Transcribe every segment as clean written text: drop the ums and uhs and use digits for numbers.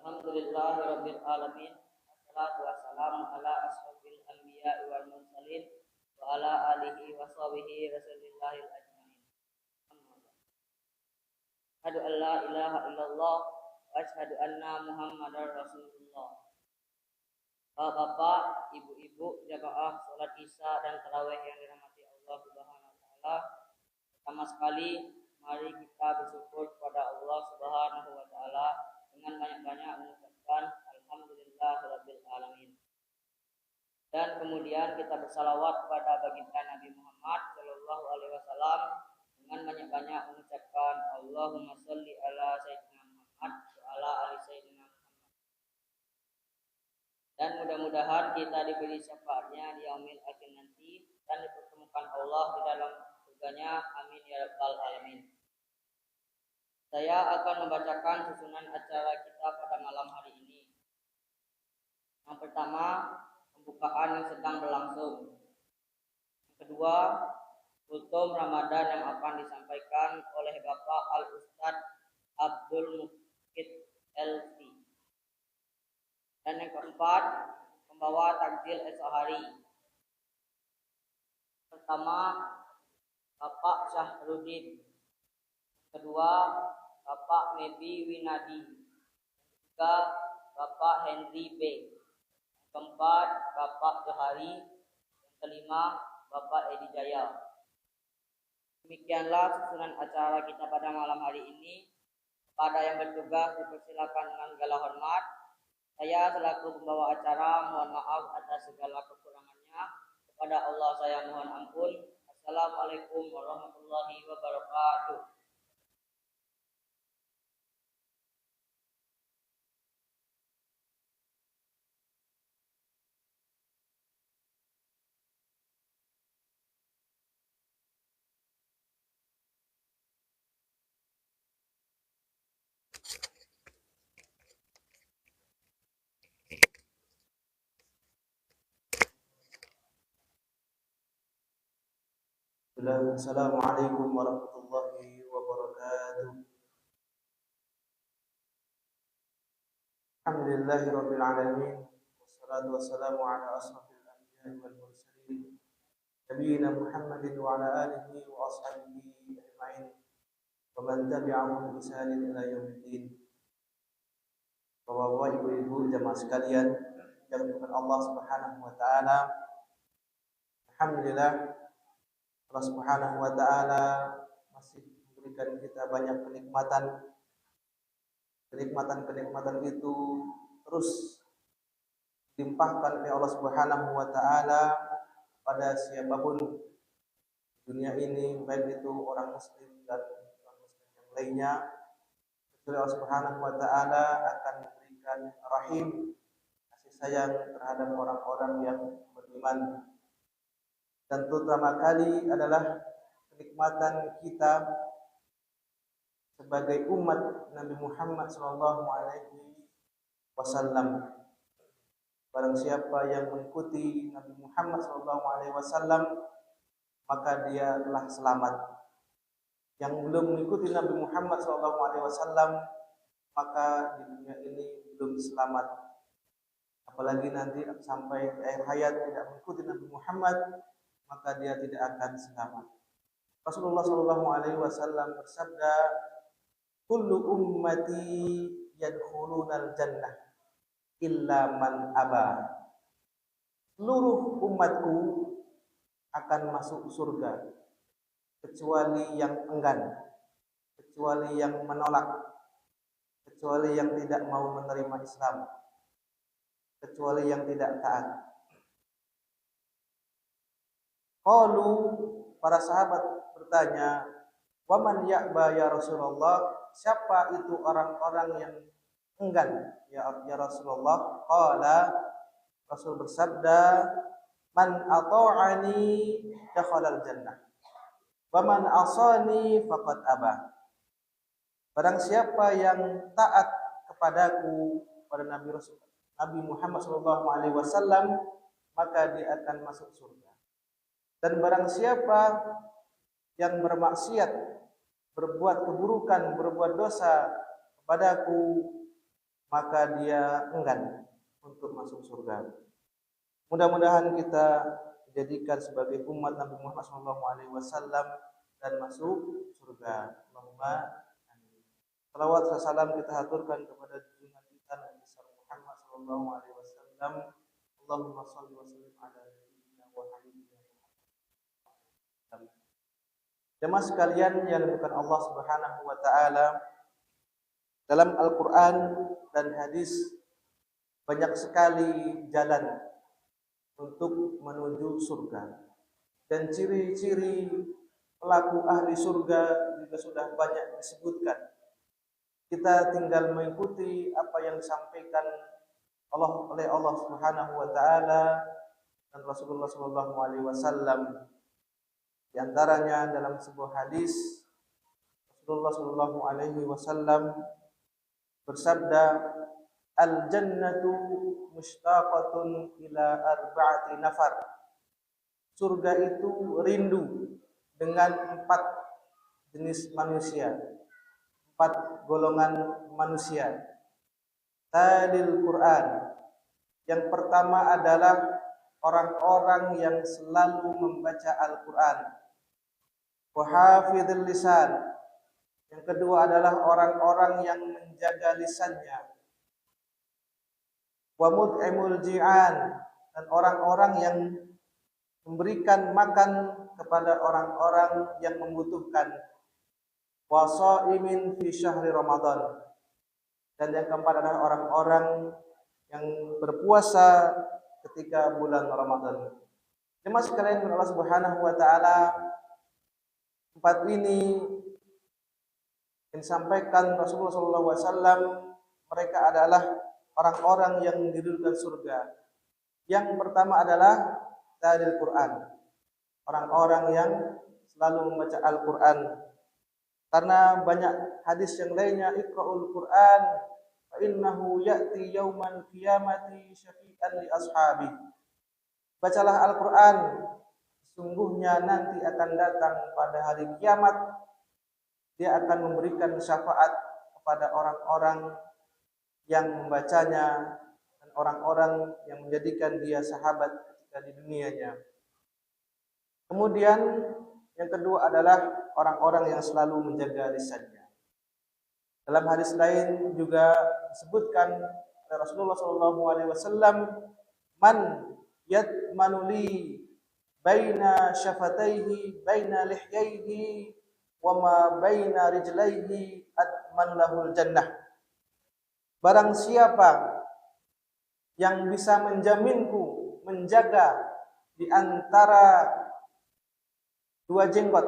Alhamdulillahirabbil alamin. Wassalatu wassalamu ala asrofil anbiya'i wal mursalin wa ala alihi wa sahbihi rasulillahil ajmain. Asyhadu an la ilaha illallah wa asyhadu anna Muhammadar Rasulullah. Bapak, ibu-ibu, jamaah salat Isya dan tarawih yang dirahmati Allah Subhanahu wa taala. Pertama sekali, mari kita bersyukur kepada Allah Subhanahu wa taala dengan banyak-banyak mengucapkan alhamdulillahirabbil alamin. Dan kemudian kita bersalawat kepada baginda Nabi Muhammad sallallahu alaihi wasallam dengan banyak-banyak mengucapkan Allahumma shalli ala sayyidina Muhammad wa ala ali sayyidina Muhammad. Dan mudah-mudahan kita diberi syafaatnya di yaumil akhir nanti dan dipertemukan Allah di dalam surganya. Amin ya rabbal alamin. Saya akan membacakan susunan acara kita pada malam hari ini. Yang pertama, pembukaan yang sedang berlangsung. Yang kedua, kultum Ramadan yang akan disampaikan oleh Bapak Al-Ustadz Abdul Mukid LC. Dan yang keempat, pembawa takjil esok hari. Pertama, Bapak Syahrudin. Kedua, Bapak Mebi Winadi. Ketiga, Bapak Henry B. Keempat, Bapak Johari. Yang kelima, Bapak Edi Jaya. Demikianlah susunan acara kita pada malam hari ini. Kepada yang bertugas dipersilakan dengan segala hormat. Saya selaku pembawa acara mohon maaf atas segala kekurangannya. Kepada Allah saya mohon ampun. Assalamualaikum warahmatullahi wabarakatuh. Assalamualaikum warahmatullahi wabarakatuh. Alhamdulillahirabbil alamin. Wassalatu wassalamu ala asrofil anbiya'i wal mursalin nabiyina Muhammadin wa ala alihi wa ashabihi ajma'in wa man tabi'ahum bi ihsanin ila yaumiddin. Bapak-bapak, ibu-ibu, jamaah sekalian yang dimuliakan Allah Subhanahu wa taala. Alhamdulillah, Allah Subhanahu wa taala masih memberikan kita banyak kenikmatan. Kenikmatan itu terus dilimpahkan oleh Allah Subhanahu wa taala pada siapapun dunia ini, baik itu orang muslim dan non muslim yang lainnya. Allah Subhanahu wa taala akan memberikan rahim, kasih sayang terhadap orang-orang yang beriman. Dan terutama kali adalah kenikmatan kita sebagai umat Nabi Muhammad sallallahu alaihi wasallam. Barang siapa yang mengikuti Nabi Muhammad sallallahu alaihi wasallam, maka dia telah selamat. Yang belum mengikuti Nabi Muhammad sallallahu alaihi wasallam, maka di dunia ini belum selamat. Apalagi nanti sampai akhir hayat tidak mengikuti Nabi Muhammad, maka dia tidak akan selamat. Rasulullah sallallahu alaihi wasallam bersabda, kullu ummati yadkhulunal jannah illa man aba. Seluruh umatku akan masuk surga kecuali yang enggan, kecuali yang menolak, kecuali yang tidak mau menerima Islam, kecuali yang tidak taat. Qalu, para sahabat bertanya, wa man ya'ba ya Rasulullah? Siapa itu orang-orang yang enggan ya Rasulullah? Qala, Rasul bersabda, man ata'ani dakhalal jannah wa man asani faqad aba. Barang siapa yang taat kepadaku, pada Nabi Muhammad sallallahu alaihi wasallam, maka dia akan masuk surga. Dan barang siapa yang bermaksiat, berbuat keburukan, berbuat dosa kepadaku, maka dia enggan untuk masuk surga. Mudah-mudahan kita dijadikan sebagai umat Nabi Muhammad SAW dan masuk surga. Allahumma amin. Salawat dan salam kita haturkan kepada junjungan kita Nabi Muhammad SAW. Allahumma shalli wa sallim ala nabiyyina wa habibina Muhammad. Jemaah sekalian yang dimuliakan Allah Subhanahu wa taala, dalam Al-Qur'an dan hadis banyak sekali jalan untuk menuju surga. Dan ciri-ciri pelaku ahli surga juga sudah banyak disebutkan. Kita tinggal mengikuti apa yang disampaikan oleh Allah Subhanahu wa taala dan Rasulullah sallallahu alaihi wasallam. Di antaranya dalam sebuah hadis Rasulullah sallallahu alaihi wasallam bersabda, al-jannatu mushtaqatun ila arba'ati nafar. Surga itu rindu dengan 4 jenis manusia, 4 golongan manusia. Talil Quran. Yang pertama adalah orang-orang yang selalu membaca Al-Quran. Wa hafidhil lisan. Yang kedua adalah orang-orang yang menjaga lisannya. Wa mut'imul ji'an, dan orang-orang yang memberikan makan kepada orang-orang yang membutuhkan. Wa sha'imin fi syahri Ramadan, dan yang keempat adalah orang-orang yang berpuasa ketika bulan Ramadan. Jemaah sekalian Allah Subhanahu wa taala, 4 ini yang disampaikan Rasulullah SAW, mereka adalah orang-orang yang diridhoi surga. Yang pertama adalah talil Quran, orang-orang yang selalu membaca Al-Quran. Karena banyak hadis yang lainnya, iqra'ul Quran fa innahu ya'ti yaumal qiyamati syafi'an li ashabi. Bacalah Al-Quran, sesungguhnya nanti akan datang pada hari kiamat, dia akan memberikan syafaat kepada orang-orang yang membacanya dan orang-orang yang menjadikan dia sahabat ketika di dunianya. Kemudian yang kedua adalah orang-orang yang selalu menjaga lisannya. Dalam hadis lain juga disebutkan oleh Rasulullah SAW, man yatmanu li baina syafataihi baina lihyaihi wa ma baina rijlaihi atman lahul jannah. Barang siapa yang bisa menjaminku, menjaga di antara 2 jenggot,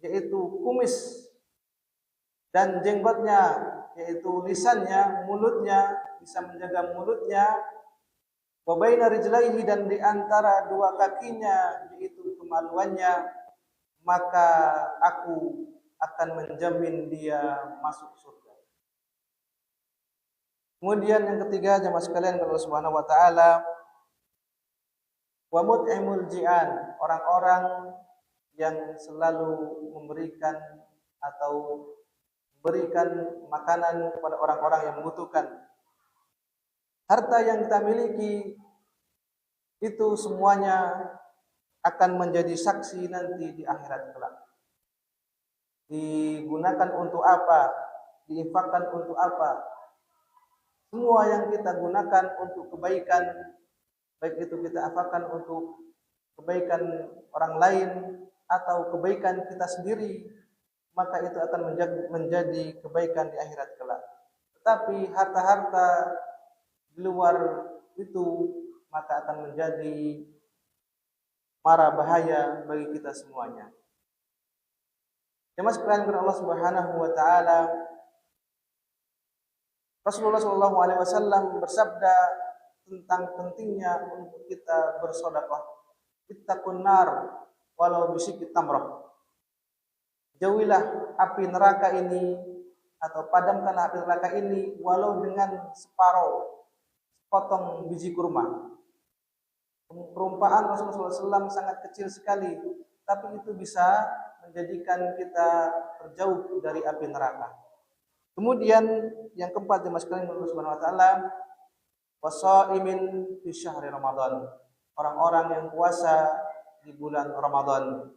yaitu kumis dan jenggotnya, yaitu lisannya, mulutnya, bisa menjaga mulutnya, wa baina rijlaihi, dan di antara 2 kakinya, yaitu kemaluannya, maka aku akan menjamin dia masuk surga. Kemudian yang ketiga, jemaah sekalian Allah Subhanahu wa taala, wa mut'imul ji'an, orang-orang yang selalu memberikan atau berikan makanan kepada orang-orang yang membutuhkan. Harta yang kita miliki itu semuanya akan menjadi saksi nanti di akhirat kelak. Digunakan untuk apa? Diinfakkan untuk apa? Semua yang kita gunakan untuk kebaikan, baik itu kita afakan untuk kebaikan orang lain atau kebaikan kita sendiri, maka itu akan menjadi kebaikan di akhirat kelak. Tetapi harta-harta di luar itu maka akan menjadi mara bahaya bagi kita semuanya. Jemaah sekalian Allah Subhanahu wa taala, Rasulullah SAW bersabda tentang pentingnya untuk kita bersedekah. Ittaqun nar walau bisyikki tamrah. Jauhilah api neraka ini, atau padamkanlah api neraka ini walau dengan separuh potong biji kurma. Perumpamaan Rasulullah SAW sangat kecil sekali, tapi itu bisa menjadikan kita terjauh dari api neraka. Kemudian yang keempat jemaah sekalian Allah Subhanahu wa taala, wasaimin fi syahri Ramadan. Orang-orang yang puasa di bulan Ramadan.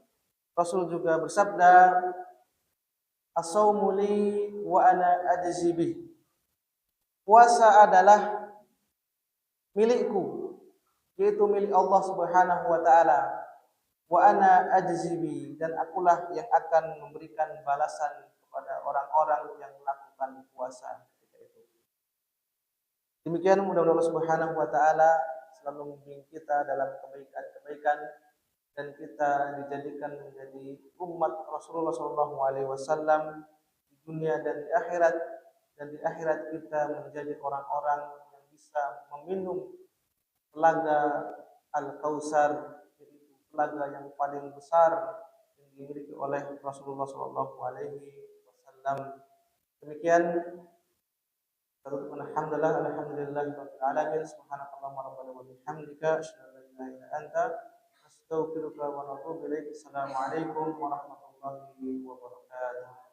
Rasul juga bersabda, as-saumu li wa ana ajzi bih. Puasa adalah milikku, yaitu milik Allah Subhanahu wa taala. Wa ana ajzi bih, dan akulah yang akan memberikan balasan kepada orang-orang yang melakukan puasa ketika itu. Demikian mudah-mudahan Allah Subhanahu wa taala selalu membimbing kita dalam kebaikan-kebaikan dan kita dijadikan menjadi umat Rasulullah SAW di dunia dan di akhirat, dan di akhirat kita menjadi orang-orang yang bisa meminum telaga Al-Kautsar, yaitu telaga yang paling besar yang dimiliki oleh Rasulullah SAW. Demikian. Alhamdulillah, alhamdulillahirabbil alamin. Subhanakallahumma rabbana wa bihamdika asyhadu an la ilaha illa anta astaghfiruka wa atubu ilaik. Assalamualaikum warahmatullahi wabarakatuh.